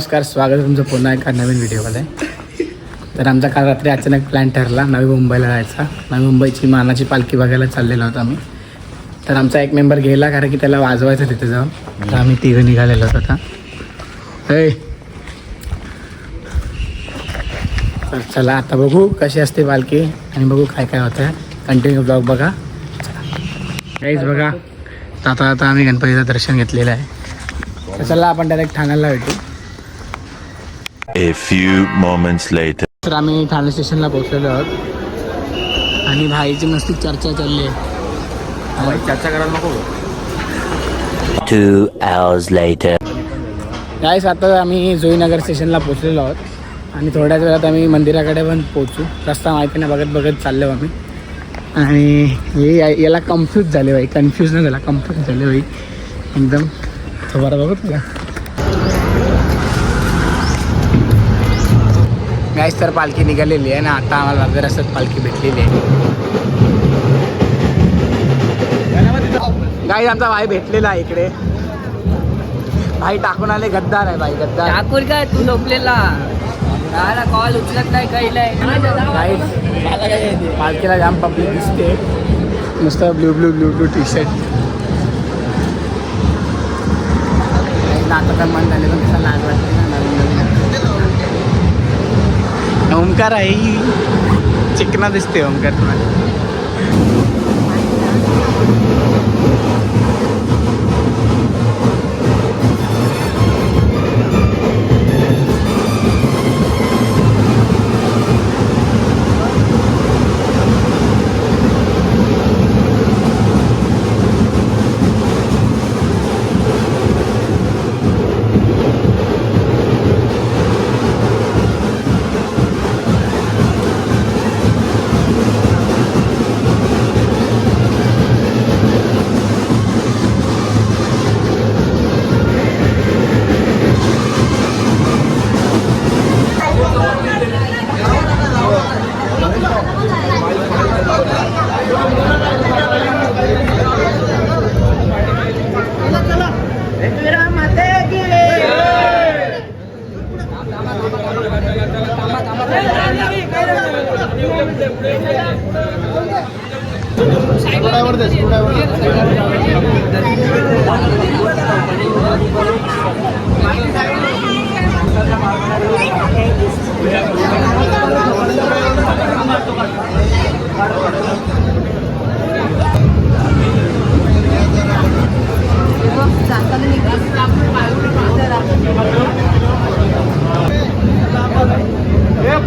नमस्कार, स्वागत आहे तुमचं पुन्हा एका नवीन व्हिडिओमध्ये. तर आमचा काल रात्री अचानक प्लॅन ठरला नवी मुंबईला जायचा. नवी मुंबईची मानाची पालखी बघायला चाललेलो होतो आम्ही. तर आमचा एक मेंबर गेला कारण की त्याला वाजवायचं तिथे जाऊन. तर आम्ही तिघं निघालेलो होतो आता. तर चला आता बघू कशी असते पालखी आणि बघू काय काय होतं. कंटिन्यू ब्लॉग बघा. काहीच बघा, आता आम्ही गणपतीचं दर्शन घेतलेलं आहे. तर चला आपण डायरेक्ट ठाण्याला भेटू. A few moments later. तर आम्ही ठाणे स्टेशनला पोहोचलेलो आहोत आणि भाईची मस्त चर्चा चालली आहे. चर्चा करायला नको. 2 hours later. गाईस आता आम्ही जोईनगर स्टेशनला पोहोचलेलो आहोत आणि थोड्याच वेळात आम्ही मंदिराकडे पण पोहोचू. रस्ता माहिती नाही, बघत बघत चाललो आम्ही. आणि हे याला कन्फ्यूज झाले बाई, कन्फ्यूज नाही झाला, कन्फ्यूज झाले बाई एकदम. तो बरं बघत का गाईस. तर पालखी निघालेली आहे ना, आता आम्हाला अर्ध्या रस्त्यात पालखी भेटलेली आहे. गाईस आमचा भाई भेटलेला आहे इकडे. भाई टाकून आले, गद्दार आहे भाई, गद्दार. ठाकूर काय तू झोपलेला कॉल उचलत नाही काही गाईस पालखीला जाम पब्लिक दिसते. नुसतं blue blue blue blue T shirt. आता तर मन झाले पण तसा लाज वाटते ना नवीन नवीन. ओमकार आहे, चिकना दिसते ओमकार तुम्हाला.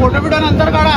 फोटो बिटो नंतर काढा.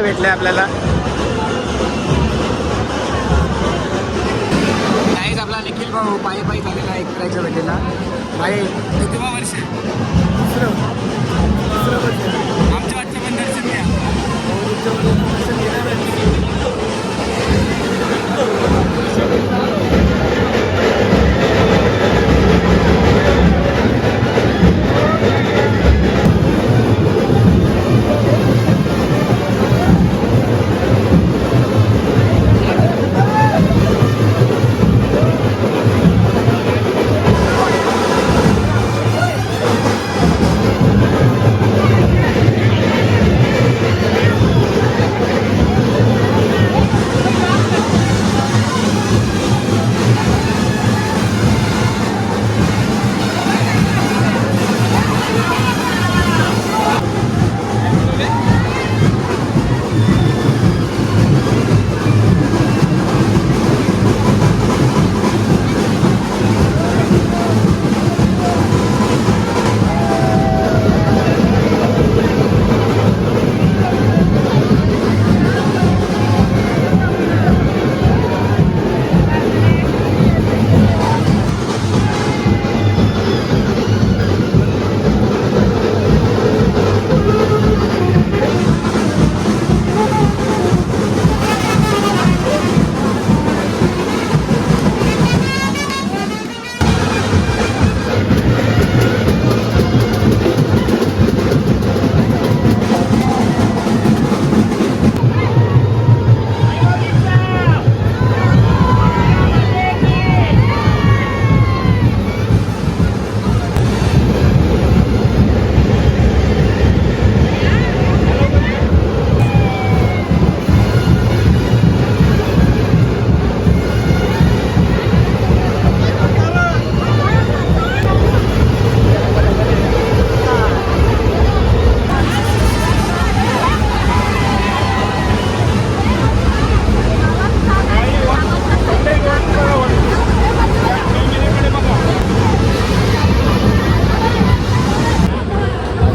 भेटले आपल्याला. काहीच आपला निखिल भाऊ पायी पायी झालेला एकराच्या भेटीला. भाई किती वर्ष? दुसरं वर्ष. आमच्या वाटचं पण दर्शन घ्या.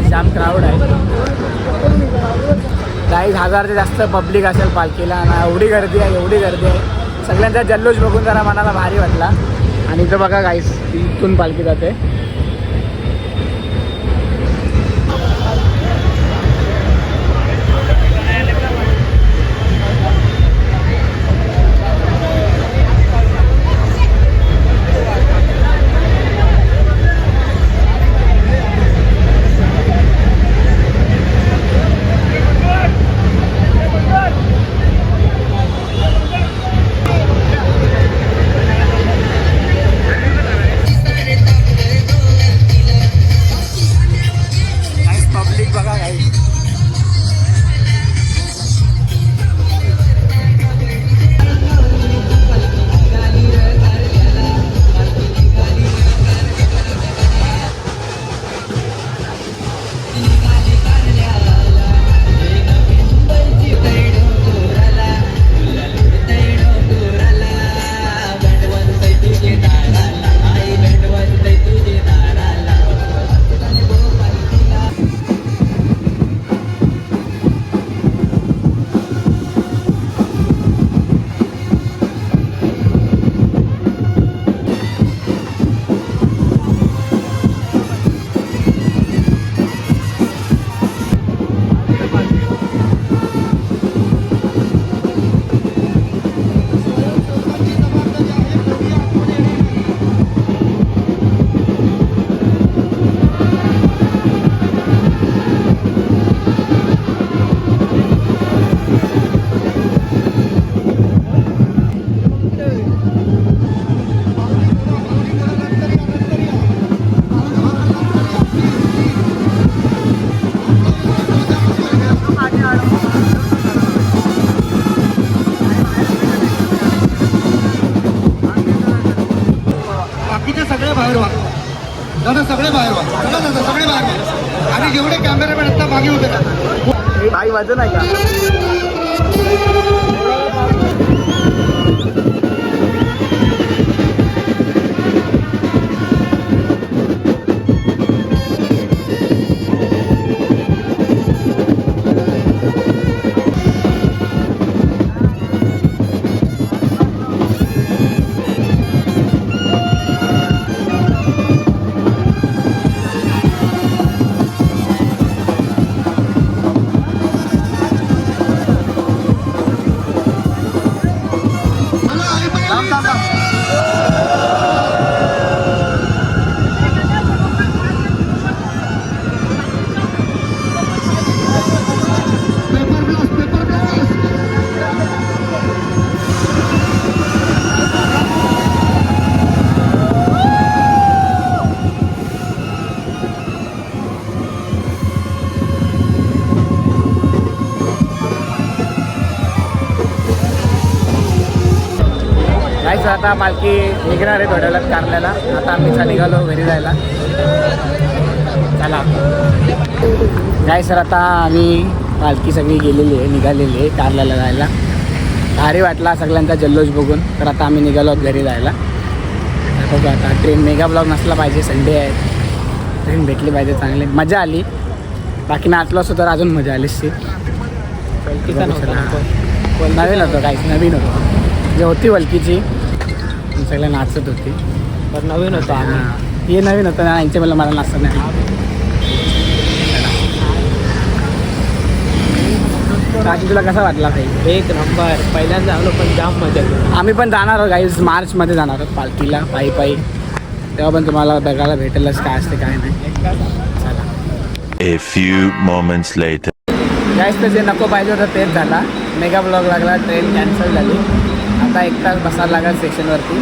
जाम क्राऊड आहे. 40,000 ते जास्त पब्लिक असेल पालखीला आणि एवढी गर्दी आहे. सगळ्यांचा जल्लोष बघून जरा मनाला भारी वाटला. आणि इथं बघा गाईस इथून पालखी जाते. दादा सगळे बाहेर व्हा. चला दादा सगळे बाहेर व्हा. आणि जेवढे कॅमेरामॅन आहेत ना मागे उभे राहा. भाई वजन आहे का? तर आता पालखी निघणार आहे थोड्या वेळात कारल्याला. आता आम्ही निघालो घरी जायला. चला काय सर, आता आम्ही पालखी सगळी गेलेली आहे, निघालेली आहे कारल्याला जायला. भारी वाटला सगळ्यांचा जल्लोष बघून. तर आता आम्ही निघालो आहोत घरी जायला. बघू आता ट्रेन मेगा ब्लॉग नसला पाहिजे, संडे आहे, ट्रेन भेटली पाहिजे, चांगली मजा आली. बाकी नाचलो असतो तर अजून मजा आली असती. नवीन होतं काहीच, नवीन होतं जे होती वलकीची सगळं नाचत होती. पण नवीन होतं आम्ही. हे नवीन होतं ना, यांचे मला नाचत नाही. बाकी तुला कसा वाटला काही? एक नंबर. पहिल्यांदा आलो पण जाम मजा केली. आम्ही पण जाणार आहोत गाईज, मार्चमध्ये जाणार आहोत पालखीला पायी पायी. तेव्हा पण तुम्हाला बघायला भेटेलच काय असते काय नाही. चला A few moments later. Guys, तर जे नको पाहिजे होतं तेच झाला. मेगा ब्लॉग लागला, ट्रेन कॅन्सल झाली. आता 1 तास बसायला लागेल स्टेशनवरती.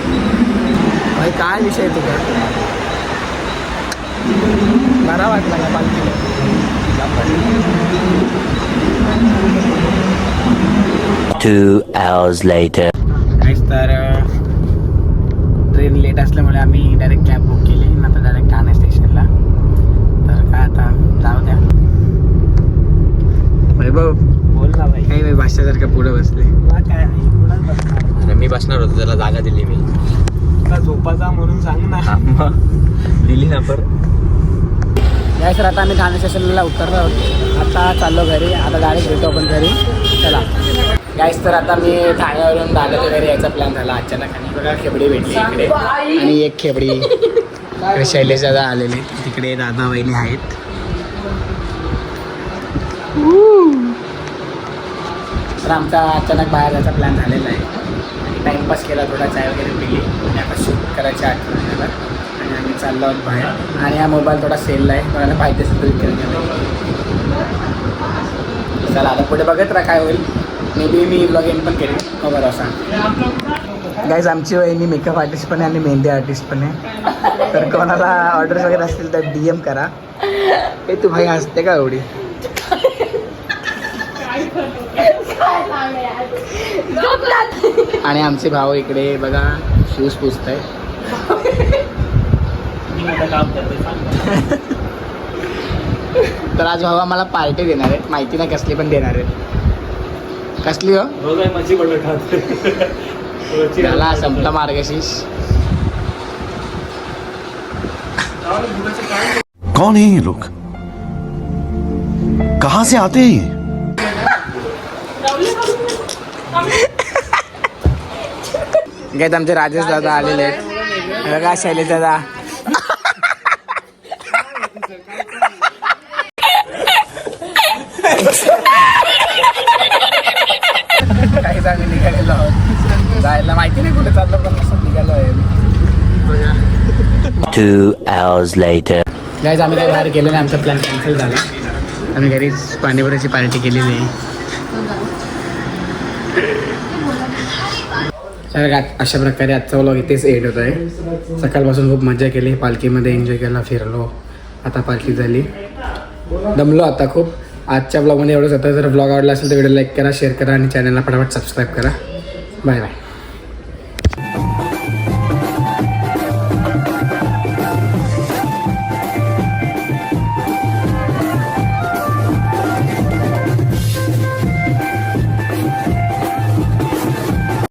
भाई काय विषय तुझा? बरा वाटला का पालखीला? 2 hours later. काहीच तर ट्रेन लेट असल्यामुळे आम्ही डायरेक्ट कॅब बुक केली. आता डायरेक्ट ठाणे स्टेशनला. तर काय आता जाऊ द्या. वैभव बोल ना भाई. काही मी भाषासारखं पुढे बसले. काय अरे मी बसणार होतो, त्याला जागा दिली मी. झोपाचा म्हणून सांग ना. दिली ना पर. काय सर, आता आम्ही ठाणे स्टेशनला उतरलो आहोत. आता चाललो घरी. आता डायरेक्ट भेटू आपण घरी. चला गाईस, तर आता मी ठाण्यावरून दादाच्या घरी यायचा प्लॅन झाला अचानक. आणि बघा खेबडी भेटली इकडे, आणि एक खेबडी इकडे शैलेश दादा आलेले. तिकडे दादा वहिनी आहेत. तर आमचा अचानक बाहेर जायचा प्लॅन झालेला आहे. टाईमपास केला, थोडा चाय वगैरे पिली. आणि आता शूट करायची आठवण झाला आणि आम्ही चाललो आहोत बाहेर. आणि हा मोबाईल थोडा सेलला आहे, कोणाला पाहिजे असेल तरी चला आता पुढे बघत राहा काय होईल. May be me blog end पण केली खबर असा. गाईज, आमची वहिनी मेकअप आर्टिस्ट पण आहे आणि मेहंदी आर्टिस्ट पण आहे. तर कोणाला ऑर्डर्स वगैरे असतील तर DM करा. हे तू भाई हसते का एवढी? आणि आमचे भाऊ इकडे बघा शूज पुसत आहे. तर आज भाऊ आम्हाला पार्टी देणार आहेत, माहिती नाही कसली पण देणार आहेत. कसली हो? त्याला संपला मार्गशीर्ष. कौन है ये लोग? कहां से आते हैं ये? काय आमचे राजेश दादा आलेले आहेत. बघा शैलेश दादा. काहीच आम्ही निघालेलो आहोत जायला. माहिती नाही कुठे चाललो पण असं निघालो आहे. 2 hours later. गाईज, आम्ही काही बाहेर गेलो नाही, आमचा प्लॅन कॅन्सल झाला. आम्ही घरीच पाणीपुरीची पार्टी केलेली आहे. तर अशा प्रकारे आजचा व्लॉग इथेच एंड होत आहे. सकाळपासून खूप मजा केली, पालखीमध्ये एन्जॉय केला, फिरलो. आता पालखी झाली, दमलो आता खूप. आजच्या ब्लॉगमध्ये एवढंच होतं. जर ब्लॉग आवडला असेल तर व्हिडिओ लाईक करा, शेअर करा आणि चॅनलला फटाफट सबस्क्राईब करा. Bye bye.